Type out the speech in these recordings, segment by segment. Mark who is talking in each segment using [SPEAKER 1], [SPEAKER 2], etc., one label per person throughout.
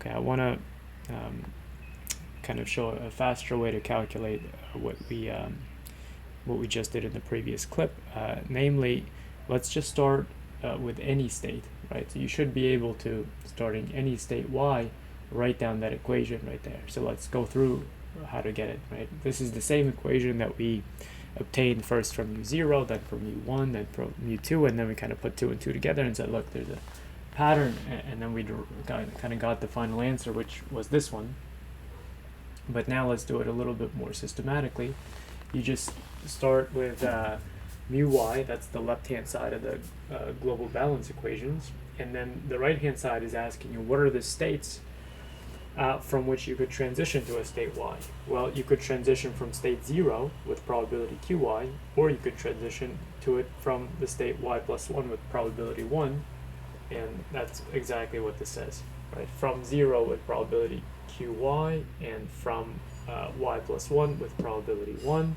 [SPEAKER 1] Okay, I want to kind of show a faster way to calculate what we just did in the previous clip. Namely, let's just start with any state, right? So you should be able to, starting any state y, write down that equation right there. So let's go through how to get it, right? This is the same equation that we obtained first from mu0, then from mu1, then from mu2, and then we kind of put 2 and 2 together and said, look, there's a pattern, and then we kind of got the final answer, which was this one. But now let's do it a little bit more systematically. You just start with mu y, that's the left-hand side of the global balance equations, and then the right-hand side is asking you what are the states from which you could transition to a state y. Well, you could transition from state 0 with probability qy, or you could transition to it from the state y plus 1 with probability 1, and that's exactly what this says, right? From 0 with probability qy, and from y plus 1 with probability 1,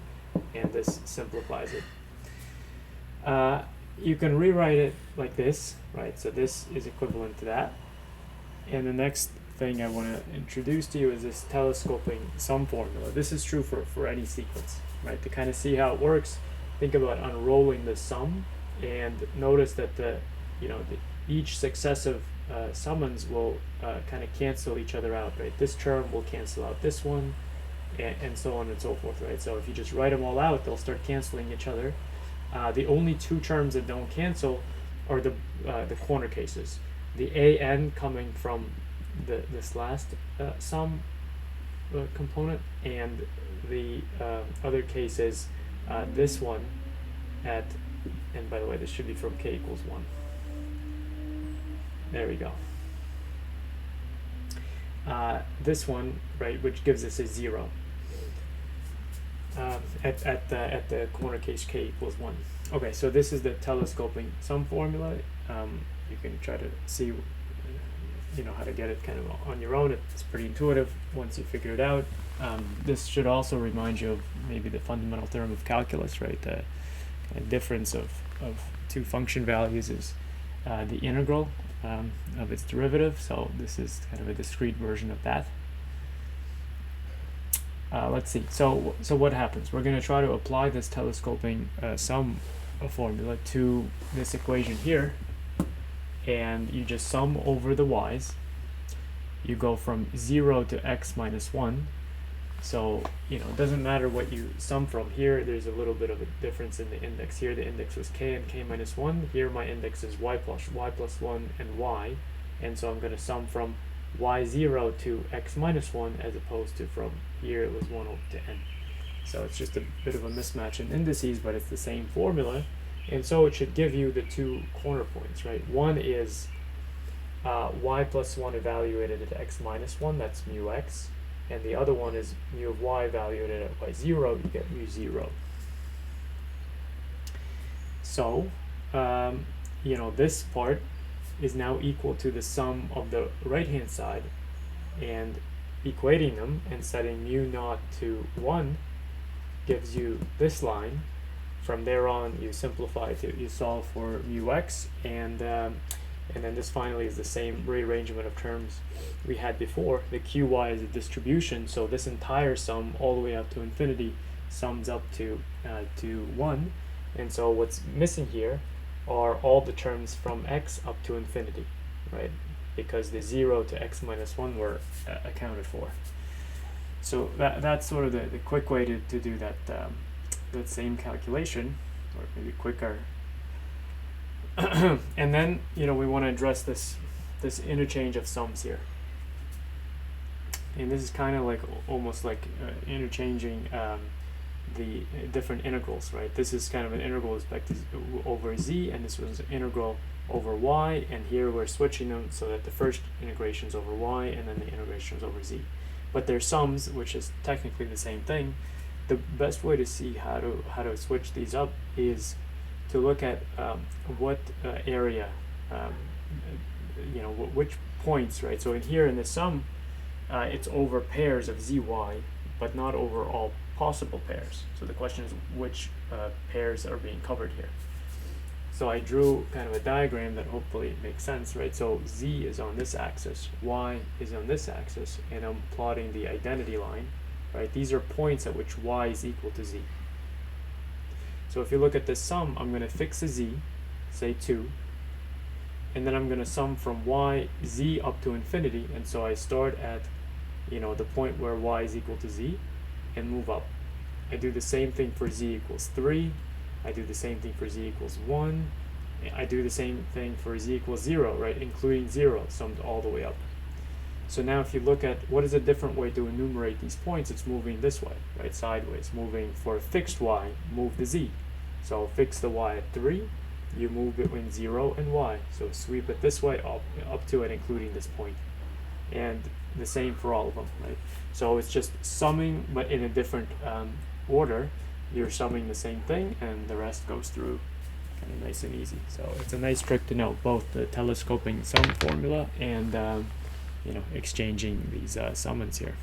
[SPEAKER 1] and this simplifies it. You can rewrite it like this, right? So this is equivalent to that. And the next thing I want to introduce to you is this telescoping sum formula. This is true for any sequence, right? To kind of see how it works, think about unrolling the sum, and notice that each successive summons will kind of cancel each other out, right? This term will cancel out this one, and so on and so forth, right? So if you just write them all out, they'll start canceling each other. The only two terms that don't cancel are the corner cases. The an coming from this last sum component, and the other case is this one at, and by the way, this should be from k equals 1. There we go. This one, right, which gives us a 0 at the corner case k equals 1. Okay, so this is the telescoping sum formula. You can try to see how to get it kind of on your own. It's pretty intuitive once you figure it out. This should also remind you of maybe the fundamental theorem of calculus, right? The difference of two function values is the integral of its derivative. So this is kind of a discrete version of that. Let's see. So what happens? We're going to try to apply this telescoping sum formula to this equation here, and you just sum over the y's. You go from 0 to x minus 1. So it doesn't matter what you sum from. Here there's a little bit of a difference in the index. Here the index was k and k minus 1. Here my index is y plus 1 and y, and so I'm going to sum from y0 to x minus 1, as opposed to from here it was 1 over to n. So it's just a bit of a mismatch in indices, but it's the same formula, and so it should give you the two corner points, right? One is y plus 1 evaluated at x minus 1, that's mu x, and the other one is mu of y evaluated at y0, you get mu 0. So this part is now equal to the sum of the right hand side, and equating them and setting mu naught to 1 gives you this line. From there on you simplify you solve for mu x, and then this finally is the same rearrangement of terms we had before. The qy is a distribution, so this entire sum all the way up to infinity sums up to 1, and so what's missing here are all the terms from x up to infinity, right? Because the 0 to x minus 1 were accounted for. So that's sort of the quick way to do that same calculation, or maybe quicker. And then we want to address this interchange of sums here, and this is kind of like almost like interchanging the different integrals, right? This is kind of an integral with respect to over z, and this was an integral over y, and here we're switching them so that the first integration is over y and then the integration is over z. But they're sums, which is technically the same thing. The best way to see how to switch these up is to look at what area, which points, right? So in here in the sum, it's over pairs of zy, but not over all possible pairs. So the question is which pairs are being covered here. So I drew kind of a diagram that hopefully makes sense, right? So z is on this axis, y is on this axis, and I'm plotting the identity line, right? These are points at which y is equal to z. So if you look at this sum, I'm going to fix a z, say 2, and then I'm going to sum from z up to infinity, and so I start at, the point where y is equal to z, and move up. I do the same thing for z equals 3, I do the same thing for z equals 1, I do the same thing for z equals 0, right, including 0, summed all the way up. So now if you look at what is a different way to enumerate these points, it's moving this way, right, sideways, moving for a fixed y, move the z. So fix the y at 3, you move between 0 and y, so sweep it this way up to and including this point. And the same for all of them, right? So it's just summing, but in a different order. You're summing the same thing, and the rest goes through kind of nice and easy. So it's a nice trick to know, both the telescoping sum formula and exchanging these summons here.